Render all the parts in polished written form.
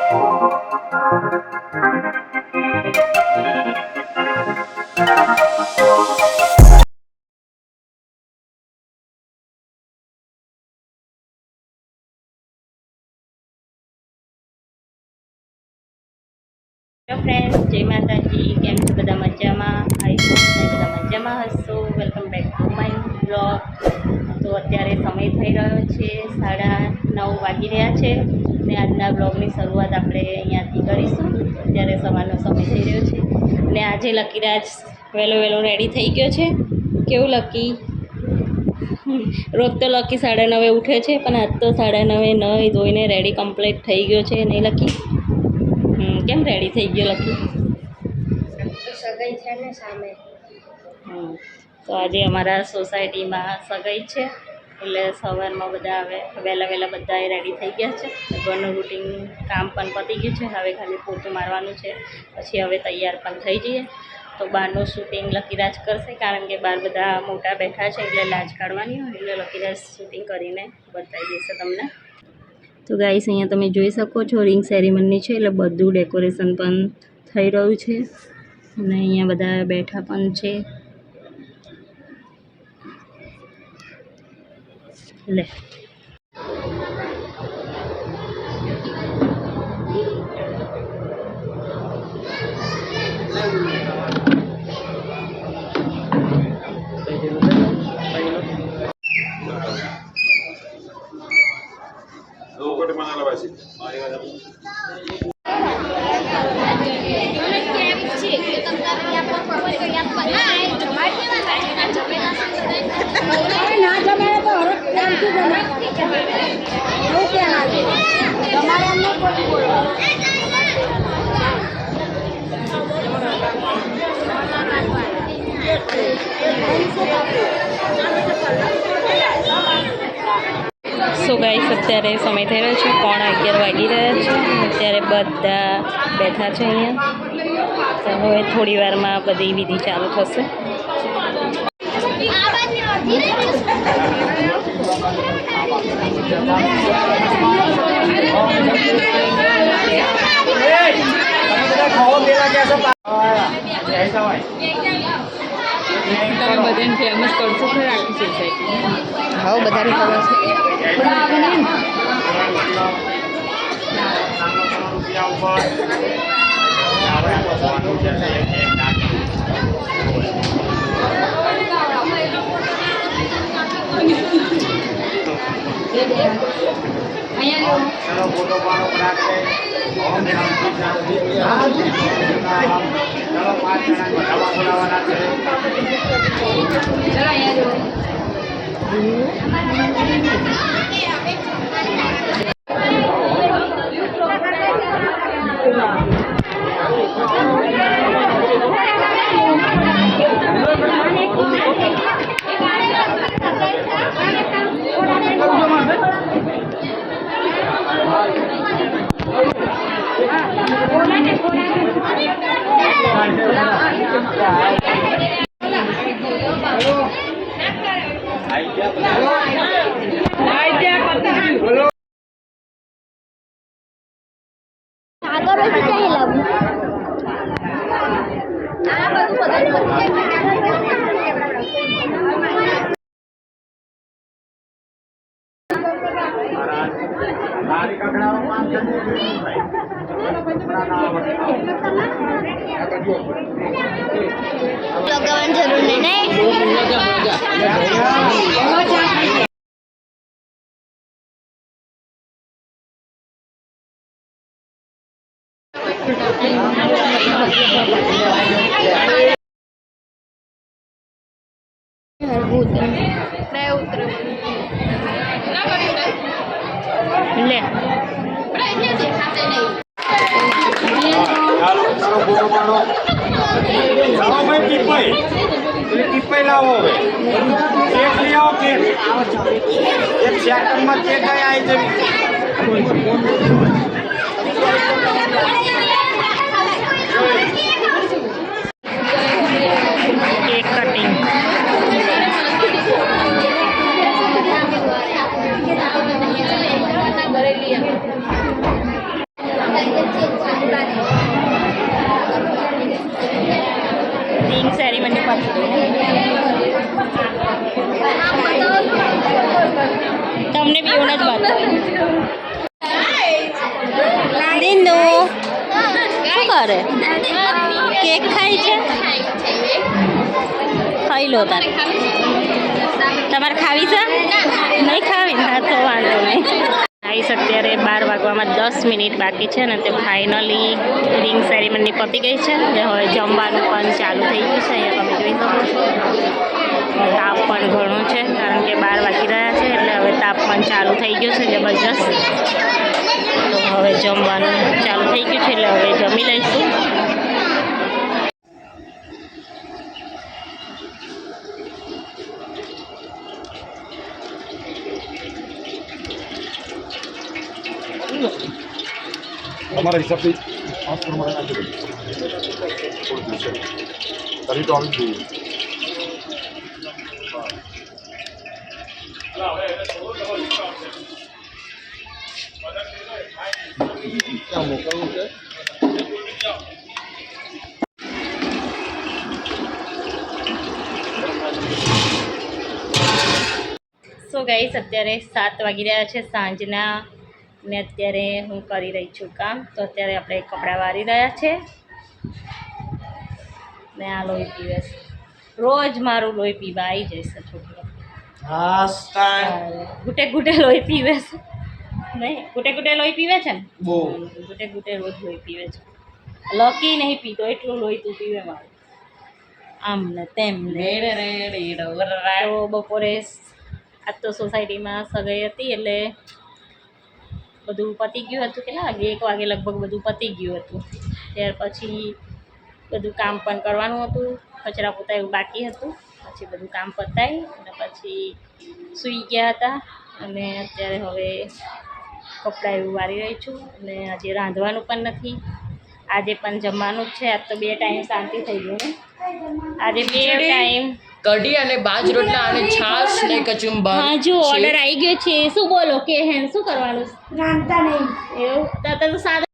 Hello friends, જય માતાજી. કેમ છો બધા? મજામાં? આઈ હોપ તમે બધા મજામાં હશો. Welcome back to my blog. તો અત્યારે સમય થઈ રહ્યો છે 9:30 વાગી રહ્યા છે અને આજના બ્લોગની શરૂઆત આપણે અહીંયાથી કરીશું. અત્યારે સવારનો સમય થઈ રહ્યો છે અને આજે લકીરાજ વહેલો રેડી થઈ ગયો છે. કેવું લકી? રોજ તો લકી 9:30 ઉઠે છે, પણ આજ તો 9:30 નહીં ધોઈને રેડી કમ્પ્લીટ થઈ ગયો છે. નહીં લકી? કેમ રેડી થઈ ગયો લકી? સગાઈ છે ને સામે. તો આજે અમારા સોસાયટીમાં સગાઈ છે, એટલે સવારમાં બધા હવે વહેલા બધા રેડી થઈ ગયા છે. ઘરનું રૂટીન કામ પણ પતી ગયું છે. હવે ખાલી પોતું મારવાનું છે, પછી હવે તૈયાર પણ થઈ જઈએ. તો બહારનું શૂટિંગ લકીરાજ કરશે, કારણ કે બહાર બધા મોટા બેઠા છે એટલે લાજ કાઢવાની હોય, એટલે લકીરાજ શૂટિંગ કરીને બતાવી દેશે તમને. તો ગાઈસ, અહીંયા તમે જોઈ શકો છો રિંગ સેરેમની છે, એટલે બધું ડેકોરેશન પણ થઈ રહ્યું છે અને અહીંયા બધા બેઠા પણ છે. લે સો ગાઈસ, અત્યારે સમય થઈ રહ્યો છે 11:15 વાગી રહ્યા છે. અત્યારે બધા બેઠા છે અહીંયા. તો હવે થોડી વારમાં બધી વિધિ ચાલુ થશે. તમે બધાને ફેમસ કરશો ખરા આખી સોસાયટી? હા, બધાને ખબર લગાવવાની જરૂર નહીં. લે ટીપાઈ લાવો હવે કેક લઈ આવો. કેક એક સેકન્ડમાં કેક આવી જવી. Cake cutting. રિંગ સેરેમની પતી ગઈ તમને બી એવું જ વાત દિનુ શું કરે કેક ખાય છે ખાઈ લો તારે તમારે ખાવી છે નહીં ખાવી ને હા તો વાંધો નહીં આવીશ અત્યારે 12 વાગવામાં 10 મિનિટ બાકી છે ને તે ફાઇનલી રિંગ સેરેમની પતી ગઈ છે ને હવે જમવાનું પણ ચાલુ થઈ ગયું છે અહીંયા તમે જોઈ શકો છો તાપ પણ ઘણો છે કારણ કે 12 વાગી રહ્યા છે એટલે હવે તાપ પણ ચાલુ થઈ ગયો છે જબરજસ્ત તો હવે જમવાનું ચાલુ થઈ ગયું છે એટલે હવે જમી લઈશું हमारा हिसाब से 5 नंबर तभी तो आगे चाहिए क्या मोकलવું છે સો ગાઈસ અત્યારે 7 વાગી રહ્યા છે સાંજના ને અત્યારે હું કરી રહી છું કામ તો અત્યારે આપણે કપડાં વારી રહ્યા છે ને આ લોહી પીવે છે રોજ મારું લોહી પીવા આવી જશે છોકરો ગુટે ગુટે લોહી પીવે છે નહીં ગુટે ગુટે લોહી પીવે છે ને બહુ ગુટે ગુટે રોજ લોહી પીવે છે લકી નહીં પીતો એટલું લોહી તું પીવે મારું આમ ને તેમ ને તો બપોરે આજ તો સોસાયટીમાં સગાઈ હતી એટલે બધું પતી ગયું હતું કેટલા વાગે 1 વાગે લગભગ બધું પતી ગયું હતું ત્યાર પછી બધું કામ પણ કરવાનું હતું કચરા પોતા એવું બાકી હતું પછી બધું કામ પતાવી અને પછી સૂઈ ગયા હતા અને અત્યારે હવે કપડાં એવું વારી રહી છું અને આજે રાંધવાનું પણ નથી આજે પણ જમવાનું જ છે આજ તો 2 ટાઈમ શાંતિ થઈ ગયું ને આજે 2 ટાઈમ કઢી અને બાજ રોટલા અને છાશ ને કચુંબર હા જો ઓર્ડર આવી ગયો છે શું બોલો કે હે શું કરવાનું રાંધતા નહીં એવું તો સાદા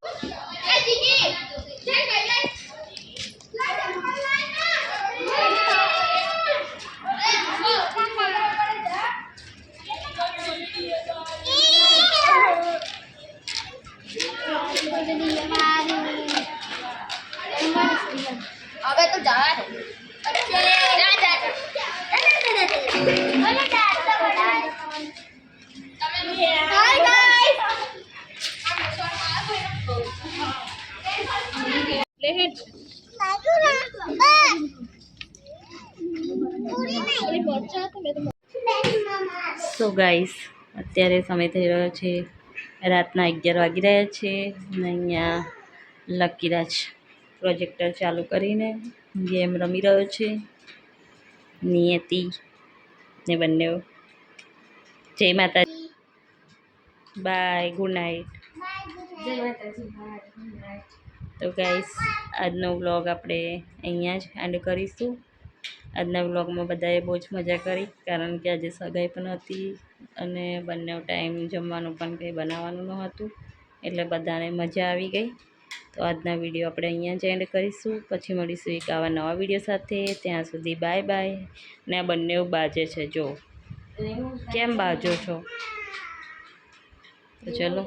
હવે તો જવા દો સો ગાઈસ અત્યારે સમય થઈ રહ્યો છે રાતના 11 વાગી રહ્યા છે અને અહીંયા લકીરાજ પ્રોજેક્ટર ચાલુ કરીને ગેમ રમી રહ્યો છે નિયતિ ને બંને જય માતાજી બાય ગુડ નાઇટ તો ગાઈસ આજનો વ્લોગ આપણે અહીંયા જ એન્ડ કરીશું આજના વ્લોગમાં બધાએ બહુ જ મજા કરી કારણ કે આજે સગાઈ પણ હતી અને બંને ટાઈમ જમવાનું પણ કંઈ બનાવવાનું ન હતું એટલે બધાને મજા આવી ગઈ તો આજના વિડીયો આપણે અહીંયા જ એન્ડ કરીશું પછી મળીશું એક આવા નવા વિડીયો સાથે ત્યાં સુધી બાય બાય ને આ બંને બાજે છે જો કેમ બાજો છો તો ચલો